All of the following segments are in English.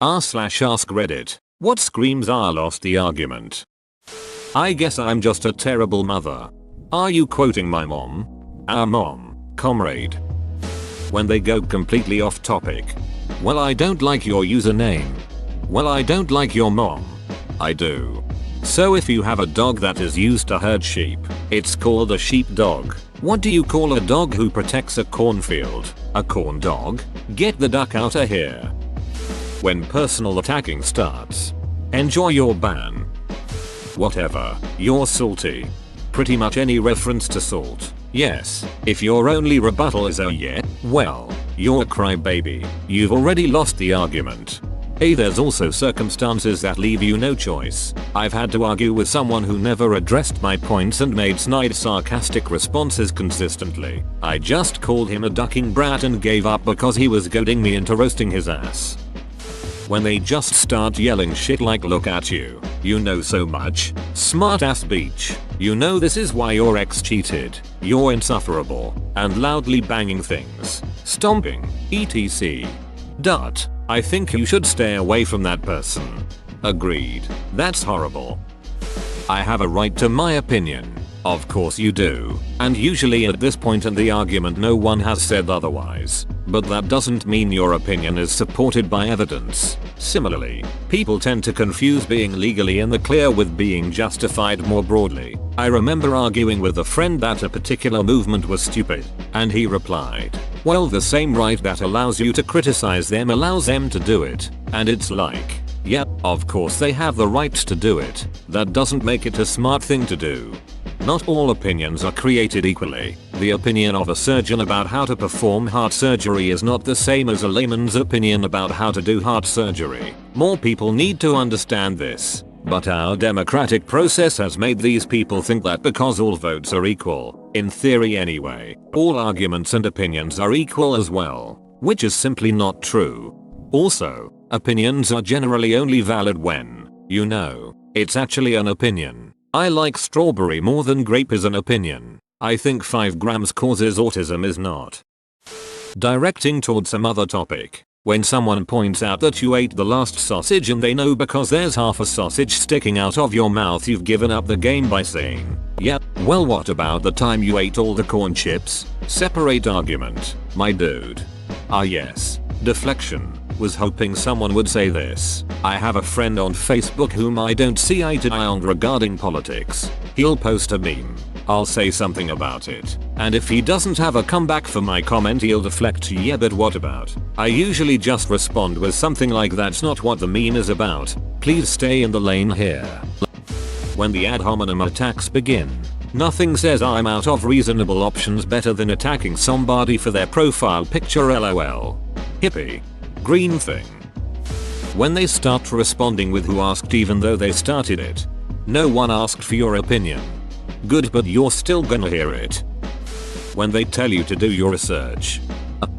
r/ask Reddit. What screams I lost the argument? I guess I'm just a terrible mother. Are you quoting my mom? Our mom, comrade. When they go completely off topic. Well, I don't like your username. Well, I don't like your mom. I do. So if you have a dog that is used to herd sheep, it's called a sheepdog. What do you call a dog who protects a cornfield? A corn dog? Get the duck outta here. When personal attacking starts. Enjoy your ban. Whatever, you're salty. Pretty much any reference to salt. Yes, if your only rebuttal is a yeah, well, you're a crybaby. You've already lost the argument. Hey, there's also circumstances that leave you no choice. I've had to argue with someone who never addressed my points and made snide sarcastic responses consistently. I just called him a ducking brat and gave up because he was goading me into roasting his ass. When they just start yelling shit like look at you, you know so much, smart ass beach, you know this is why your ex cheated, you're insufferable, and loudly banging things, stomping, etc. I think you should stay away from that person. Agreed. That's horrible. I have a right to my opinion. Of course you do. And usually at this point in the argument no one has said otherwise. But that doesn't mean your opinion is supported by evidence. Similarly, people tend to confuse being legally in the clear with being justified more broadly. I remember arguing with a friend that a particular movement was stupid, and he replied, well, the same right that allows you to criticize them allows them to do it. And it's like, yeah, of course they have the right to do it. That doesn't make it a smart thing to do. Not all opinions are created equally. The opinion of a surgeon about how to perform heart surgery is not the same as a layman's opinion about how to do heart surgery. More people need to understand this. But our democratic process has made these people think that because all votes are equal, in theory anyway, all arguments and opinions are equal as well, which is simply not true. Also, opinions are generally only valid when, you know, it's actually an opinion. I like strawberry more than grape is an opinion. I think 5 grams causes autism is not. Directing towards some other topic. When someone points out that you ate the last sausage and they know because there's half a sausage sticking out of your mouth, you've given up the game by saying, yeah, well, what about the time you ate all the corn chips? Separate argument, my dude. Ah yes, deflection. Was hoping someone would say this. I have a friend on Facebook whom I don't see eye to eye on regarding politics. He'll post a meme. I'll say something about it. And if he doesn't have a comeback for my comment, he'll deflect to yeah, but what about? I usually just respond with something like that's not what the meme is about. Please stay in the lane here. When the ad hominem attacks begin, nothing says I'm out of reasonable options better than attacking somebody for their profile picture, lol. Hippie. Green thing. When they start responding with who asked even though they started it. No one asked for your opinion. Good, but you're still gonna hear it. When they tell you to do your research.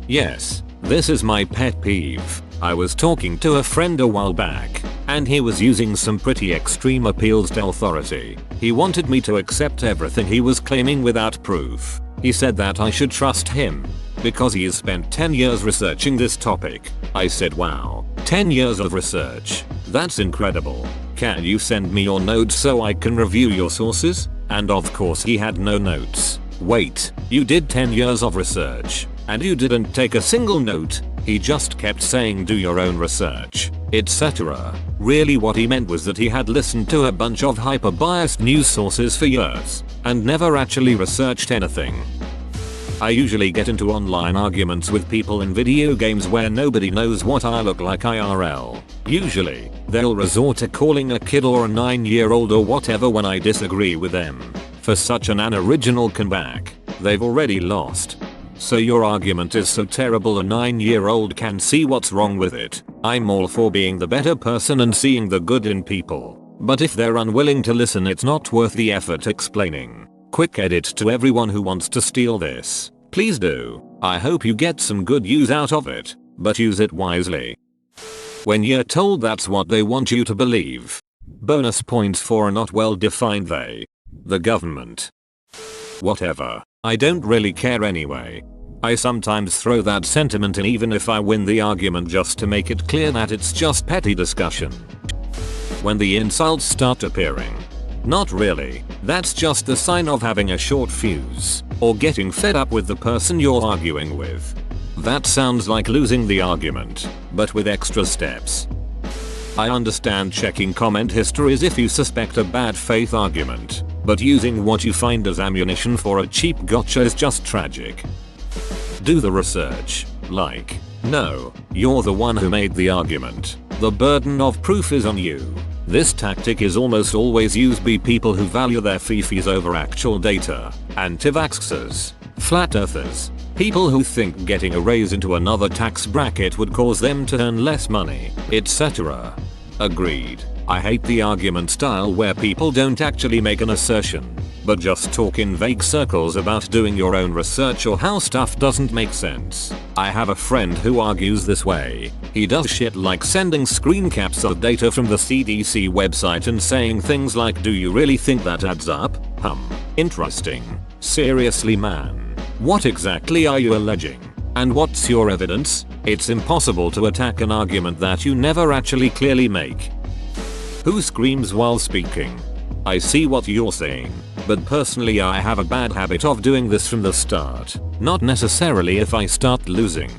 Yes, this is my pet peeve. I was talking to a friend a while back, and he was using some pretty extreme appeals to authority. He wanted me to accept everything he was claiming without proof. He said that I should trust him because he has spent 10 years researching this topic. I said, wow, 10 years of research. That's incredible. Can you send me your notes so I can review your sources? And of course he had no notes. Wait, you did 10 years of research and you didn't take a single note? He just kept saying do your own research, etc. Really what he meant was that he had listened to a bunch of hyper-biased news sources for years and never actually researched anything. I usually get into online arguments with people in video games where nobody knows what I look like IRL. Usually, they'll resort to calling a kid or a 9-year-old or whatever when I disagree with them. For such an unoriginal comeback, they've already lost. So your argument is so terrible a 9-year-old can see what's wrong with it. I'm all for being the better person and seeing the good in people. But if they're unwilling to listen, it's not worth the effort explaining. Quick edit to everyone who wants to steal this. Please do. I hope you get some good use out of it, but use it wisely. When you're told that's what they want you to believe. Bonus points for a not well defined they. The government. Whatever. I don't really care anyway. I sometimes throw that sentiment in even if I win the argument just to make it clear that it's just petty discussion. When the insults start appearing. Not really, that's just the sign of having a short fuse, or getting fed up with the person you're arguing with. That sounds like losing the argument, but with extra steps. I understand checking comment histories if you suspect a bad faith argument, but using what you find as ammunition for a cheap gotcha is just tragic. Do the research. Like, no, you're the one who made the argument. The burden of proof is on you. This tactic is almost always used by people who value their fifis over actual data, anti-vaxxers, flat earthers, people who think getting a raise into another tax bracket would cause them to earn less money, etc. Agreed. I hate the argument style where people don't actually make an assertion, but just talk in vague circles about doing your own research or how stuff doesn't make sense. I have a friend who argues this way. He does shit like sending screen caps of data from the CDC website and saying things like, do you really think that adds up? Interesting. Seriously man. What exactly are you alleging? And what's your evidence? It's impossible to attack an argument that you never actually clearly make. Who screams while speaking? I see what you're saying, but personally I have a bad habit of doing this from the start, not necessarily if I start losing.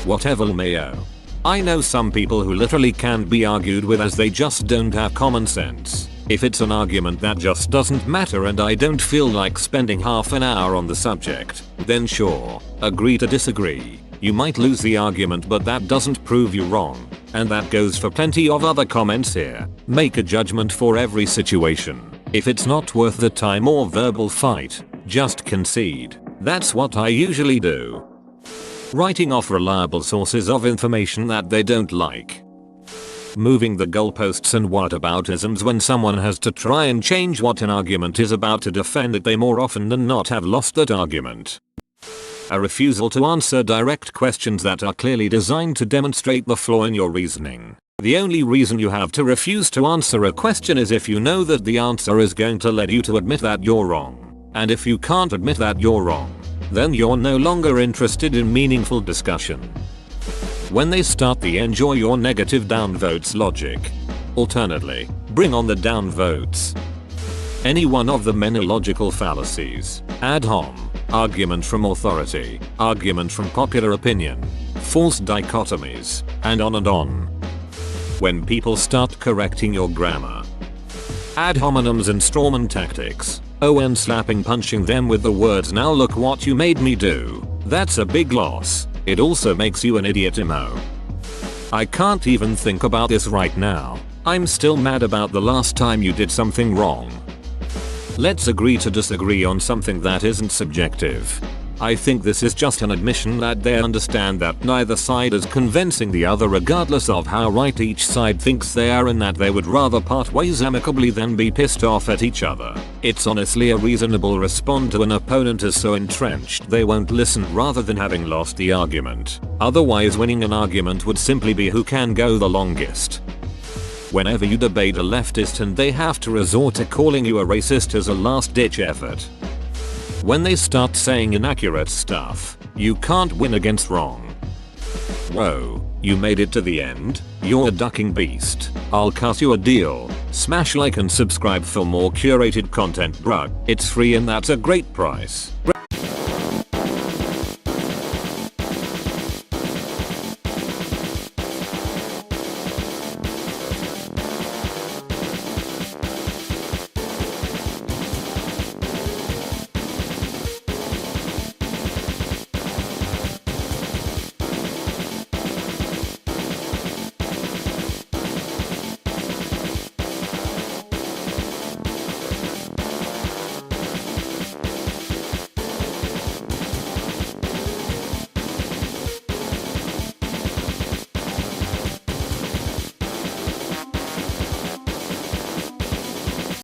Whatever mayo. I know some people who literally can't be argued with as they just don't have common sense. If it's an argument that just doesn't matter and I don't feel like spending half an hour on the subject, then sure, agree to disagree. You might lose the argument but that doesn't prove you wrong. And that goes for plenty of other comments here. Make a judgment for every situation. If it's not worth the time or verbal fight, just concede. That's what I usually do. Writing off reliable sources of information that they don't like. Moving the goalposts and whataboutisms when someone has to try and change what an argument is about to defend it, they more often than not have lost that argument. A refusal to answer direct questions that are clearly designed to demonstrate the flaw in your reasoning. The only reason you have to refuse to answer a question is if you know that the answer is going to lead you to admit that you're wrong. And if you can't admit that you're wrong, then you're no longer interested in meaningful discussion. When they start the enjoy your negative downvotes logic. Alternately, bring on the downvotes. Any one of the many logical fallacies, ad hom, argument from authority, argument from popular opinion, false dichotomies, and on. When people start correcting your grammar. Ad hominems and strawman tactics. And punching them with the words now look what you made me do. That's a big loss. It also makes you an idiot emo. I can't even think about this right now. I'm still mad about the last time you did something wrong. Let's agree to disagree on something that isn't subjective. I think this is just an admission that they understand that neither side is convincing the other regardless of how right each side thinks they are, and that they would rather part ways amicably than be pissed off at each other. It's honestly a reasonable response to an opponent is so entrenched they won't listen rather than having lost the argument. Otherwise winning an argument would simply be who can go the longest. Whenever you debate a leftist and they have to resort to calling you a racist as a last-ditch effort. When they start saying inaccurate stuff, you can't win against wrong. Whoa, you made it to the end? You're a ducking beast. I'll cut you a deal. Smash like and subscribe for more curated content, bruh. It's free and that's a great price.